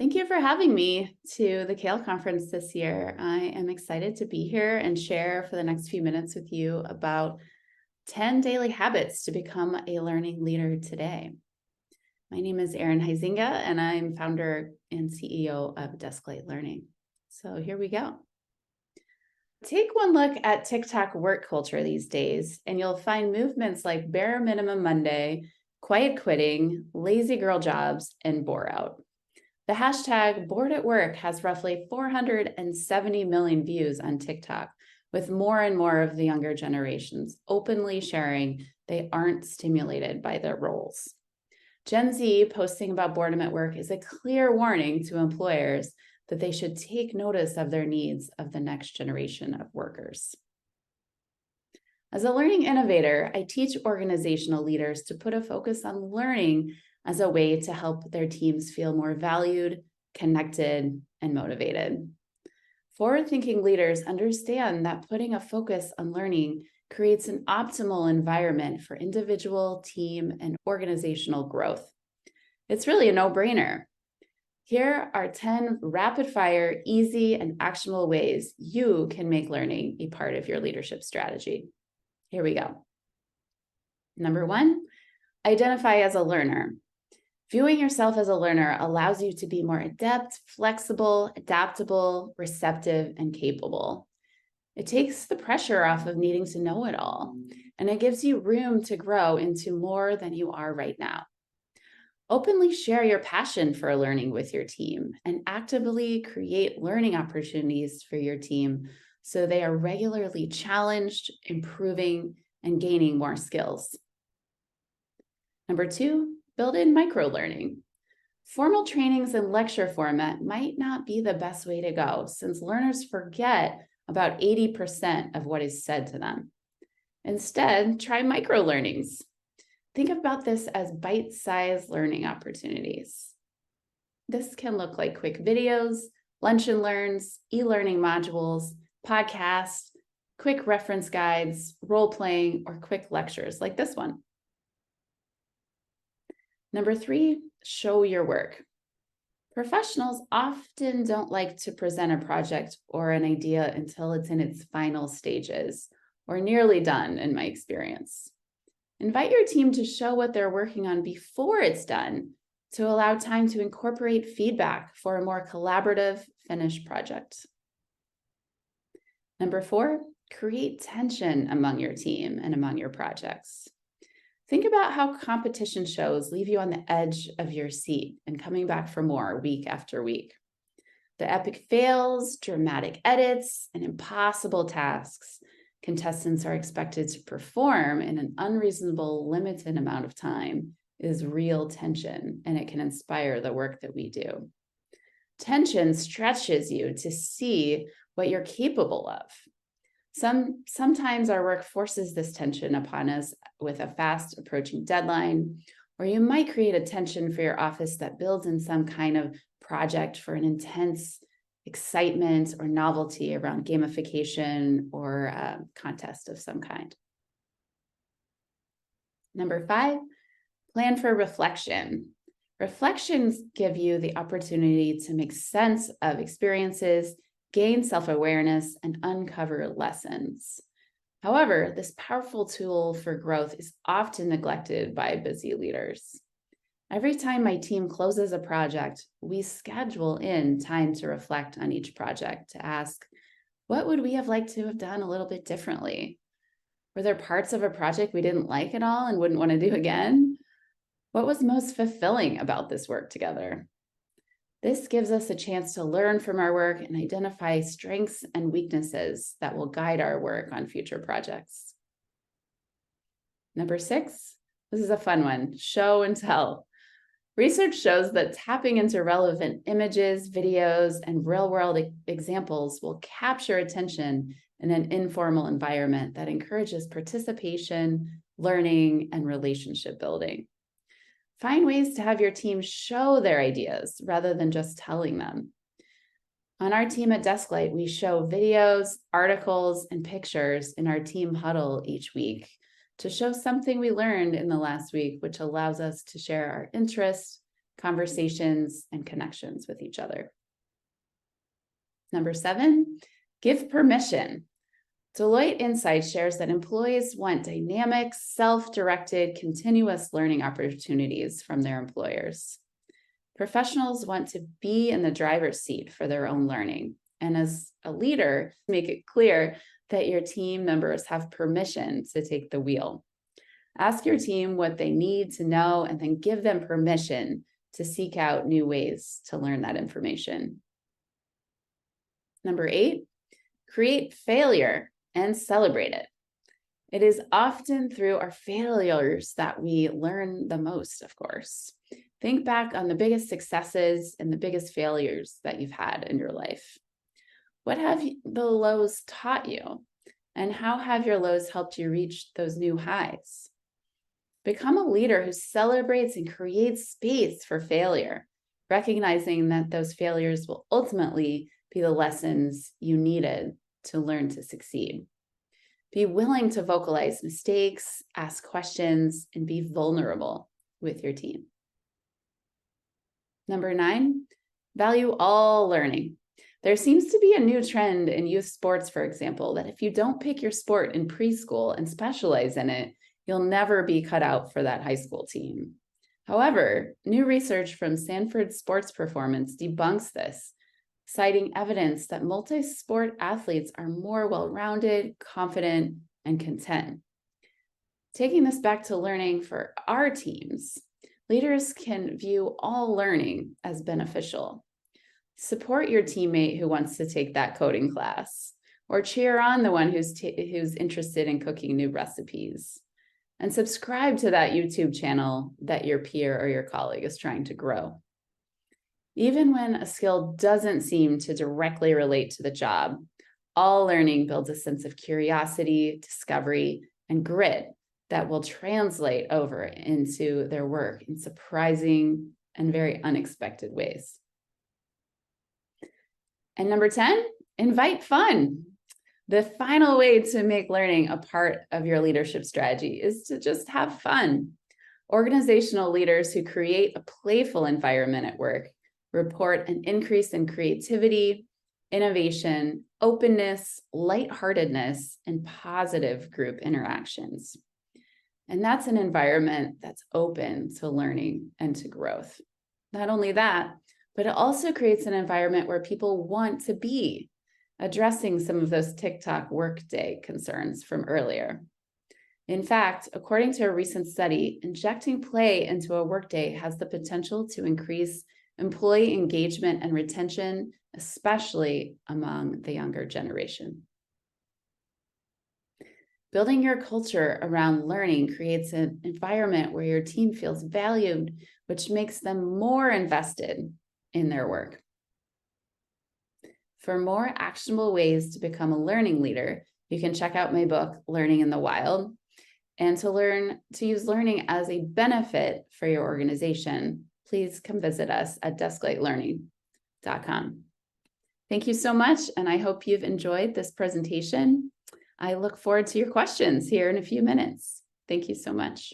Thank you for having me to the Kale Conference this year. I am excited to be here and share for the next few minutes with you about 10 daily habits to become a learning leader today. My name is Erin Huizenga, and I'm founder and CEO of Desklight Learning. So here we go. Take one look at TikTok work culture these days, and you'll find movements like Bare Minimum Monday, Quiet Quitting, Lazy Girl Jobs, and Bore Out. The hashtag bored at work has roughly 470 million views on TikTok, with more and more of the younger generations openly sharing they aren't stimulated by their roles. Gen Z posting about boredom at work is a clear warning to employers that they should take notice of their needs of the next generation of workers. As a learning innovator, I teach organizational leaders to put a focus on learning as a way to help their teams feel more valued, connected, and motivated. Forward-thinking leaders understand that putting a focus on learning creates an optimal environment for individual, team, and organizational growth. It's really a no-brainer. Here are 10 rapid-fire, easy, and actionable ways you can make learning a part of your leadership strategy. Here we go. Number 1, identify as a learner. Viewing yourself as a learner allows you to be more adept, flexible, adaptable, receptive, and capable. It takes the pressure off of needing to know it all, and it gives you room to grow into more than you are right now. Openly share your passion for learning with your team and actively create learning opportunities for your team so they are regularly challenged, improving, and gaining more skills. Number 2, build in micro-learning. Formal trainings in lecture format might not be the best way to go, since learners forget about 80% of what is said to them. Instead, try micro-learnings. Think about this as bite-sized learning opportunities. This can look like quick videos, lunch and learns, e-learning modules, podcasts, quick reference guides, role-playing, or quick lectures like this one. Number 3, show your work. Professionals often don't like to present a project or an idea until it's in its final stages, or nearly done in my experience. Invite your team to show what they're working on before it's done to allow time to incorporate feedback for a more collaborative finished project. Number 4, create tension among your team and among your projects. Think about how competition shows leave you on the edge of your seat and coming back for more week after week. The epic fails, dramatic edits, and impossible tasks contestants are expected to perform in an unreasonable, limited amount of time is real tension, and it can inspire the work that we do. Tension stretches you to see what you're capable of. Sometimes our work forces this tension upon us with a fast approaching deadline, or you might create a tension for your office that builds in some kind of project for an intense excitement or novelty around gamification or a contest of some kind. Number 5, plan for reflection. Reflections give you the opportunity to make sense of experiences, gain self-awareness, and uncover lessons. However, this powerful tool for growth is often neglected by busy leaders. Every time my team closes a project, we schedule in time to reflect on each project to ask, what would we have liked to have done a little bit differently? Were there parts of a project we didn't like at all and wouldn't want to do again? What was most fulfilling about this work together? This gives us a chance to learn from our work and identify strengths and weaknesses that will guide our work on future projects. Number 6, this is a fun one, show and tell. Research shows that tapping into relevant images, videos, and real-world examples will capture attention in an informal environment that encourages participation, learning, and relationship building. Find ways to have your team show their ideas rather than just telling them. On our team at Desklight, we show videos, articles, and pictures in our team huddle each week to show something we learned in the last week, which allows us to share our interests, conversations, and connections with each other. Number 7, give permission. Deloitte Insights shares that employees want dynamic, self-directed, continuous learning opportunities from their employers. Professionals want to be in the driver's seat for their own learning. And as a leader, make it clear that your team members have permission to take the wheel. Ask your team what they need to know and then give them permission to seek out new ways to learn that information. Number 8, create failure and celebrate it. It is often through our failures that we learn the most, of course. Think back on the biggest successes and the biggest failures that you've had in your life. What have the lows taught you? And how have your lows helped you reach those new highs? Become a leader who celebrates and creates space for failure, recognizing that those failures will ultimately be the lessons you needed to learn to succeed. Be willing to vocalize mistakes, ask questions, and be vulnerable with your team. Number 9, value all learning. There seems to be a new trend in youth sports, for example, that if you don't pick your sport in preschool and specialize in it, you'll never be cut out for that high school team. However, new research from Stanford Sports Performance debunks this, citing evidence that multi-sport athletes are more well-rounded, confident, and content. Taking this back to learning for our teams, leaders can view all learning as beneficial. Support your teammate who wants to take that coding class, or cheer on the one who's interested in cooking new recipes. And subscribe to that YouTube channel that your peer or your colleague is trying to grow. Even when a skill doesn't seem to directly relate to the job, all learning builds a sense of curiosity, discovery, and grit that will translate over into their work in surprising and very unexpected ways. And number 10, invite fun. The final way to make learning a part of your leadership strategy is to just have fun. Organizational leaders who create a playful environment at work report an increase in creativity, innovation, openness, lightheartedness, and positive group interactions. And that's an environment that's open to learning and to growth. Not only that, but it also creates an environment where people want to be, addressing some of those TikTok workday concerns from earlier. In fact, according to a recent study, injecting play into a workday has the potential to increase employee engagement and retention, especially among the younger generation. Building your culture around learning creates an environment where your team feels valued, which makes them more invested in their work. For more actionable ways to become a learning leader, you can check out my book, Learning in the Wild, and to use learning as a benefit for your organization, please come visit us at desklightlearning.com. Thank you so much, and I hope you've enjoyed this presentation. I look forward to your questions here in a few minutes. Thank you so much.